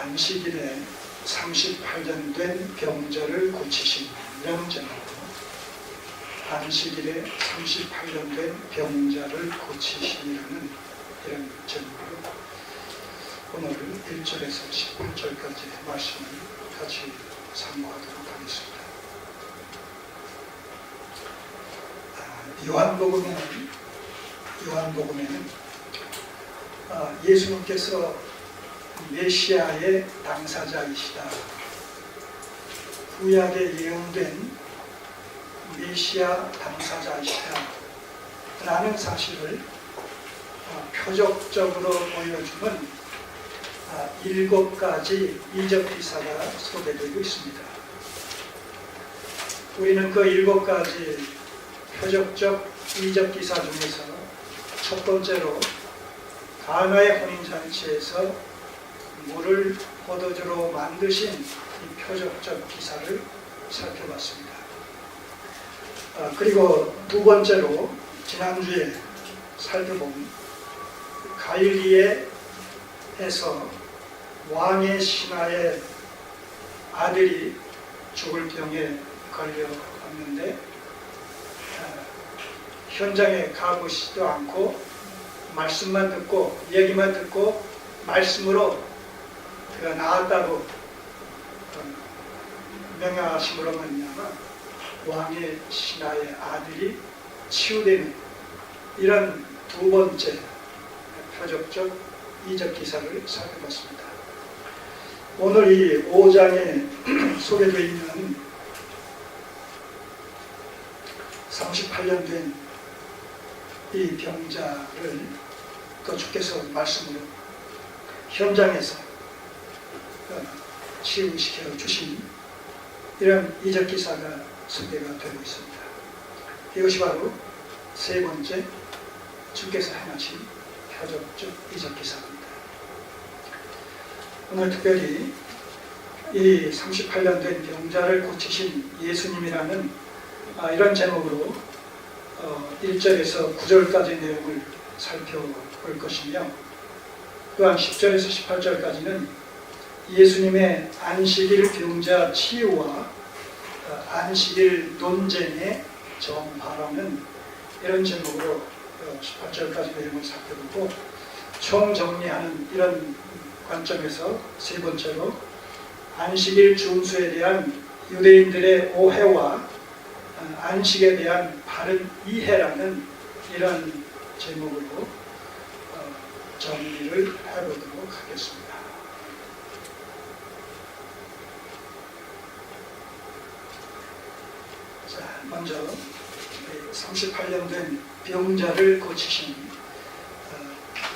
안식일에 38년 된 병자를 고치신이라는 제목으로 안식일에 38년 된 병자를 고치신이라는 이런 제목으로 오늘 1절에서 18절까지 말씀을 같이 상고하도록 하겠습니다. 요한복음에는 예수님께서 메시아의 당사자이시다, 구약에 예언된 메시아 당사자이시다 라는 사실을 표적적으로 보여주는 7가지 이적 기사가 소개되고 있습니다. 우리는 그 7가지 표적적 이적 기사 중에서 첫 번째로 가나의 혼인잔치에서 물을 포도주로 만드신 이 표적적 기사를 살펴봤습니다. 그리고 두 번째로 지난주에 살펴본 갈릴리에에서 왕의 신하의 아들이 죽을 병에 걸려왔는데 현장에 가보시지도 않고 말씀만 듣고 얘기만 듣고 말씀으로 그가 나았다고 명령하심으로 말미암아 왕의 신하의 아들이 치유되는 이런 두 번째 표적적 이적 기사를 살펴봤습니다. 오늘 이 5장에 소개되어 있는 38년 된 이 병자를 또 주께서 말씀으로 현장에서 치유시켜 주신 이런 이적 기사가 소개가 되고 있습니다. 이것이 바로 세 번째 주께서 행하신 표적적 이적 기사입니다. 오늘 특별히 이 38년 된 병자를 고치신 예수님이라는 이런 제목으로 1절에서 9절까지 내용을 살펴볼 것이며, 또한 10절에서 18절까지는 예수님의 안식일 병자 치유와 안식일 논쟁의 정발언은 이런 제목으로 18절까지 내용을 살펴보고, 총정리하는 이런 관점에서 세 번째로 안식일 준수에 대한 유대인들의 오해와 안식에 대한 바른 이해라는 이런 제목으로 정리를 해보도록 하겠습니다. 자, 먼저 38년 된 병자를 고치신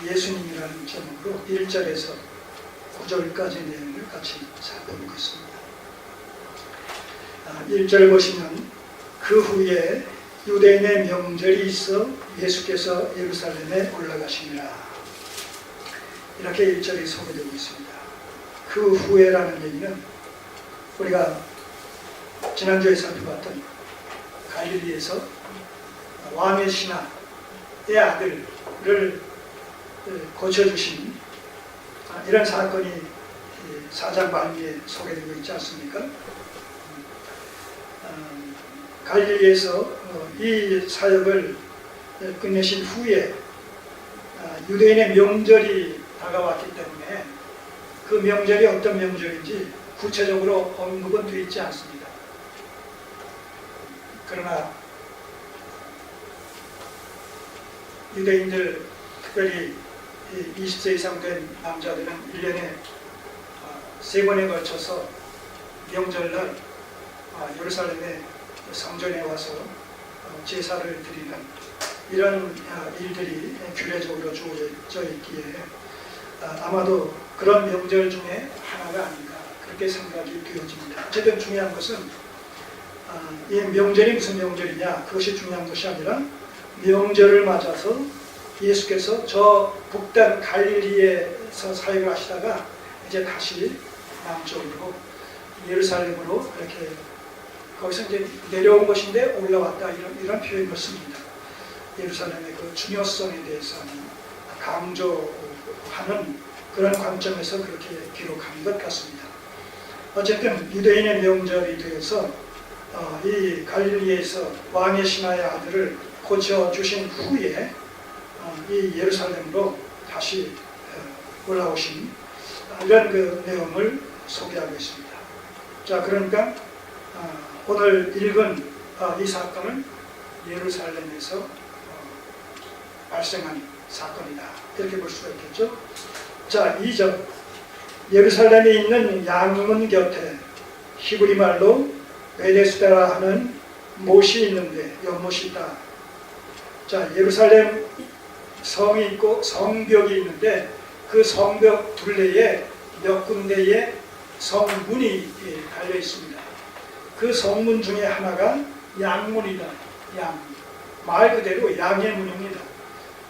예수님이라는 제목으로 1절에서 9절까지 내용을 같이 살펴보겠습니다. 1절 보시면 그 후에 유대인의 명절이 있어 예수께서 예루살렘에 올라가시니라, 이렇게 1절이 소개되고 있습니다. 그 후에라는 얘기는 우리가 지난주에 살펴봤던 갈릴리에서 왕의 신하의 아들을 고쳐주신 이런 사건이 4장 말미에 소개되고 있지 않습니까? 갈릴리에서 이 사역을 끝내신 후에 유대인의 명절이 다가왔기 때문에 그 명절이 어떤 명절인지 구체적으로 언급은 되어 있지 않습니다. 그러나 유대인들, 특별히 20세 이상 된 남자들은 1년에 3번에 걸쳐서 명절날 예루살렘에 성전에 와서 제사를 드리는 이런 일들이 규례적으로 주어져 있기에 아마도 그런 명절 중에 하나가 아닌가, 그렇게 생각이 되어집니다. 어쨌든 중요한 것은 이 명절이 무슨 명절이냐, 그것이 중요한 것이 아니라 명절을 맞아서 예수께서 저 북단 갈릴리에서 사역을 하시다가 이제 다시 남쪽으로 예루살렘으로 이렇게 거기서 이제 내려온 것인데 올라왔다, 이런 표현을 씁니다. 예루살렘의 그 중요성에 대해서 강조하는 그런 관점에서 그렇게 기록한 것 같습니다. 어쨌든 유대인의 명절이 되어서 이 갈릴리에서 왕의 신하의 아들을 고쳐주신 후에 이 예루살렘으로 다시 올라오신 이런 그 내용을 소개하고 있습니다. 자, 그러니까 오늘 읽은 이 사건은 예루살렘에서 발생한 사건이다, 이렇게 볼 수가 있겠죠. 자, 2절, 예루살렘에 있는 양문 곁에 히브리 말로 베데스다라 하는 못이 있는데, 연못이 있다. 자, 예루살렘 성이 있고 성벽이 있는데 그 성벽 둘레에 몇 군데의 성문이 달려 있습니다. 그 성문 중에 하나가 양문이다. 양, 말 그대로 양의 문입니다.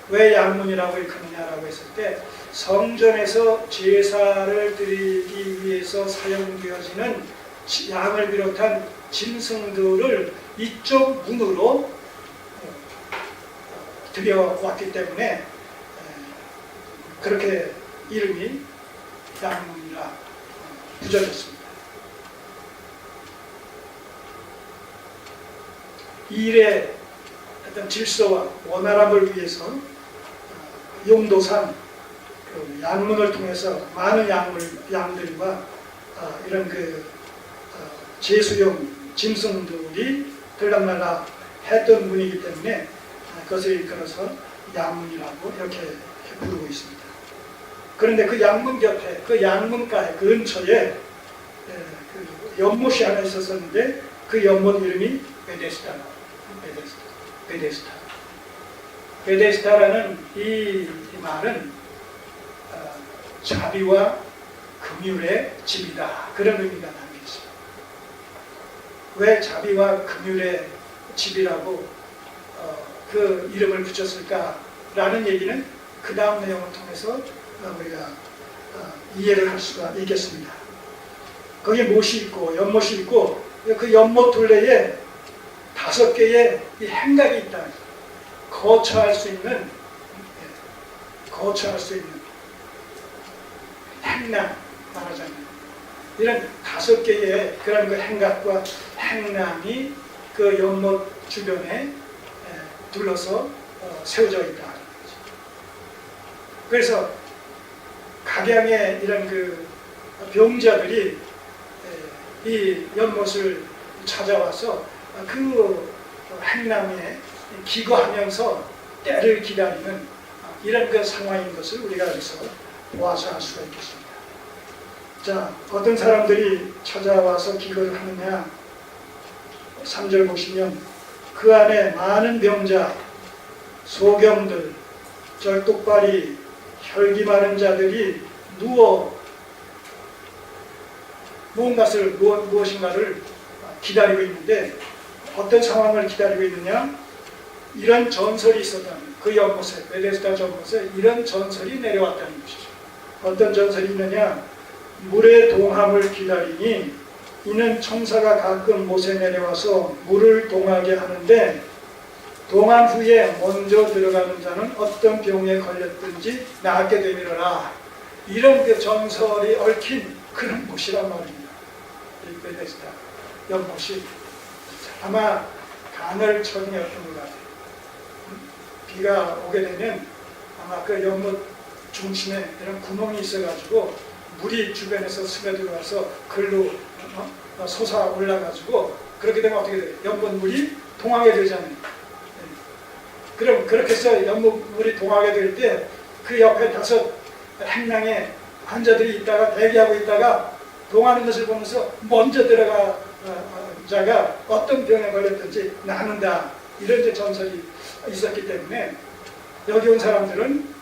왜 양문이라고 일컫느냐라고 했을 때, 성전에서 제사를 드리기 위해서 사용되어지는 양을 비롯한 짐승들을 이쪽 문으로 들여왔기 때문에 그렇게 이름이 양문이라 붙여졌습니다. 이 일의 어떤 질서와 원활함을 위해서 용도상 그 양문을 통해서 많은 양들과 이런 그 제수용 짐승들이 들락날락 했던 문이기 때문에 그것을 일컬어서 양문이라고 이렇게 부르고 있습니다. 그런데 그 양문 곁에, 그 양문가에 근처에 그 연못이 하나 있었는데 그 연못 이름이 베데스다라는 이 말은 자비와 긍휼의 집이다, 그런 의미가 담겨 있습니다. 왜 자비와 긍휼의 집이라고 그 이름을 붙였을까라는 얘기는 그 다음 내용을 통해서 우리가 이해를 할 수가 있겠습니다. 거기에 못이 있고 연못이 있고 그 연못 둘레에 5개의 이 행각이 있다. 거처할 수 있는 행랑 말하자면 이런 5개의 그런 그 행각과 행랑이 그 연못 주변에 둘러서 세워져 있다. 그래서 각양의 이런 그 병자들이 이 연못을 찾아와서 그 행랑에 기거하면서 때를 기다리는 이런 그 상황인 것을 우리가 여기서 보아서 알 수가 있겠습니다. 자, 어떤 사람들이 찾아와서 기거를 하느냐? 3절 보시면 그 안에 많은 병자, 소경들, 절뚝발이, 혈기 마른 자들이 누워 무엇인가를 기다리고 있는데, 어떤 상황을 기다리고 있느냐? 이런 전설이 있었다는, 그 연못에, 베데스다 연못에 이런 전설이 내려왔다는 것이죠. 어떤 전설이 있느냐? 물의 동함을 기다리니 이는 청사가 가끔 못에 내려와서 물을 동하게 하는데, 동한 후에 먼저 들어가는 자는 어떤 병에 걸렸든지 낫게 되미러라. 이런 그 전설이 얽힌 그런 못이란 말입니다. 이 베데스다 연못이 아마 가늘천이었던 것 같아요. 비가 오게 되면 아마 그 연못 중심에 이런 구멍이 있어가지고 물이 주변에서 스며들어와서 글로 솟아 올라가지고, 그렇게 되면 어떻게 돼요? 연못 물이 동하게 되잖아요. 그럼 그렇게 해서 연못 물이 동하게 될 때 그 옆에 5 행랑의 환자들이 있다가 대기하고 있다가 동하는 것을 보면서 먼저 들어가 자가 어떤 병에 걸렸든지 낫는다, 이런 이제 전설이 있었기 때문에 여기 온 사람들은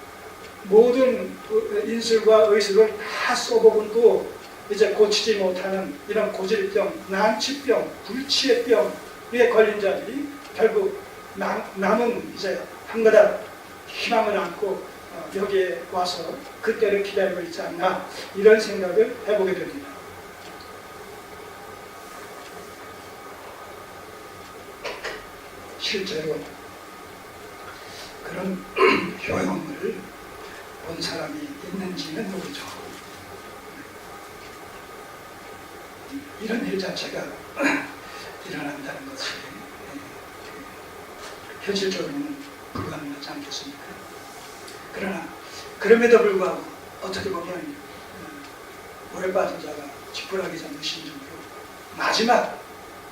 모든 인술과 의술을 다 써보고도 이제 고치지 못하는 이런 고질병, 난치병, 불치의 병에 걸린 자들이 결국 남은 이제 한 가닥 희망을 안고 여기에 와서 그때를 기다리고 있지 않나, 이런 생각을 해보게 됩니다. 실제로 그런 효용을 본 사람이 있는지는 모르죠. 이런 일 자체가 일어난다는 것이 현실적으로는 불가능하지 않겠습니까? 그러나 그럼에도 불구하고 어떻게 보면 물에 빠진 자가 지푸라기 잡는 심정으로 마지막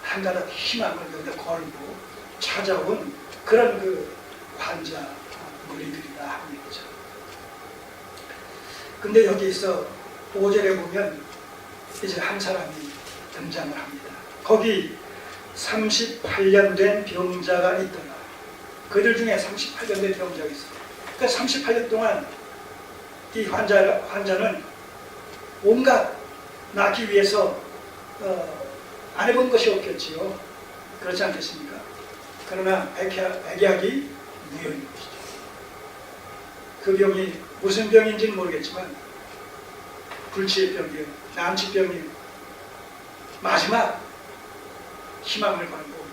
한 가닥 희망을 여기다 걸고 찾아온 그런 그 환자 무리들이다 하는 거죠. 근데 여기서 5절에 보면 이제 한 사람이 등장을 합니다. 거기 38년 된 병자가 있더라. 그들 중에 38년 된 병자가 있어요. 그러니까 38년 동안 이 환자는 온갖 낫기 위해서 안 해본 것이 없겠지요. 그렇지 않겠습니까? 그러나 백약이 무효인 것이죠. 그 병이 무슨 병인지는 모르겠지만 불치의 병이요, 난치병이요, 마지막 희망을 걸고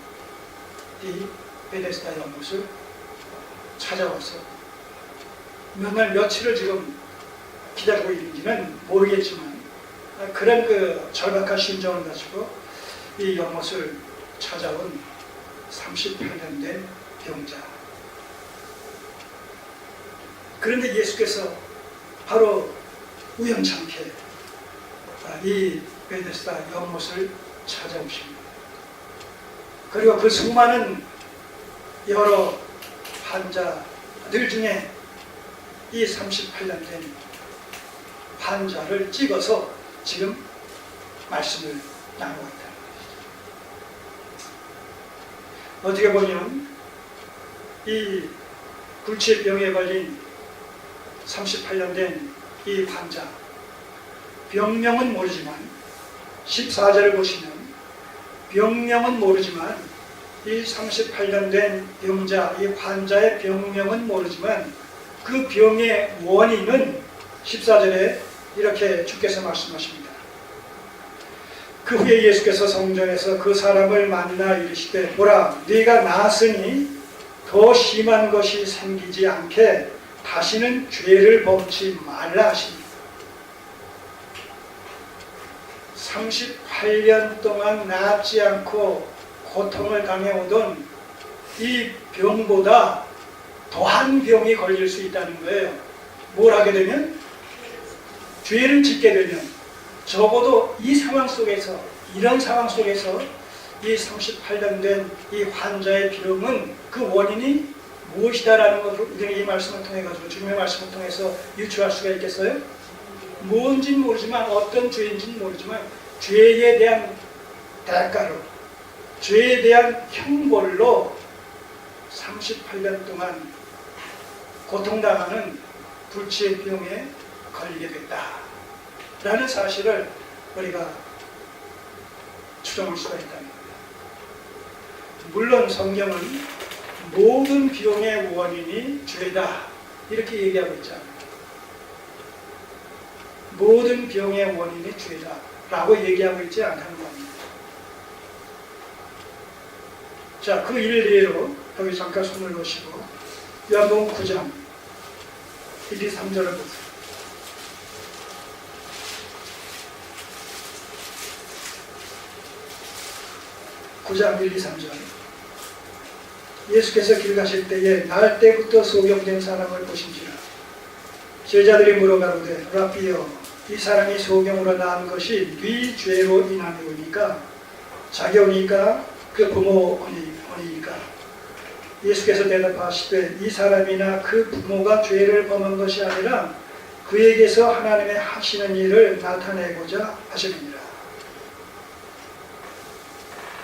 이 베데스다 연못을 찾아와서 몇 날 며칠을 지금 기다리고 있는지는 모르겠지만 그런 그 절박한 심정을 가지고 이 연못을 찾아온 38년 된 병자. 그런데 예수께서 바로 우연찮게 이 베데스다 연못을 찾아오십니다. 그리고 그 수많은 여러 환자들 중에 이 38년 된 환자를 찍어서 지금 말씀을 나누고 있다는 것이죠. 어떻게 보면 이 불치병에 걸린 38년 된 이 환자, 병명은 모르지만 14절을 보시면 병명은 모르지만 이 38년 된 병자, 이 환자의 병명은 모르지만 그 병의 원인은 14절에 이렇게 주께서 말씀하십니다. 그 후에 예수께서 성전에서 그 사람을 만나 이르시되 보라, 네가 나았으니 더 심한 것이 생기지 않게 다시는 죄를 범치 말라 하십니다. 38년 동안 낫지 않고 고통을 당해오던 이 병보다 더한 병이 걸릴 수 있다는 거예요. 뭘 하게 되면? 죄를 짓게 되면 적어도 이 상황 속에서, 이런 상황 속에서 이 38년 된 이 환자의 병은 그 원인이 무엇이다라는 것을 우리는 이 말씀을 통해 가지고 주님의 말씀을 통해서 유추할 수가 있겠어요? 뭔지는 모르지만 어떤 죄인지는 모르지만 죄에 대한 대가로, 죄에 대한 형벌로 38년 동안 고통당하는 불치의 병에 걸리게 됐다라는 사실을 우리가 추정할 수가 있다는 겁니다. 물론 성경은 모든 병의 원인이 죄다 이렇게 얘기하고 있잖아요. 모든 병의 원인이 죄다 라고 얘기하고 있지 않다는 겁니다. 자, 그 일례로 여기 잠깐 손을 놓으시고 요한복음 9장 1, 2, 3절을 보세요. 9장 1, 2, 3절. 예수께서 길 가실 때에 날 때부터 소경된 사람을 보신지라. 제자들이 물어가로되 라비여, 이 사람이 소경으로 낳은 것이 네 죄로 인함이오니까 자기오니까 그 부모오니까. 예수께서 대답하시되 이 사람이나 그 부모가 죄를 범한 것이 아니라 그에게서 하나님의 하시는 일을 나타내고자 하시느니라.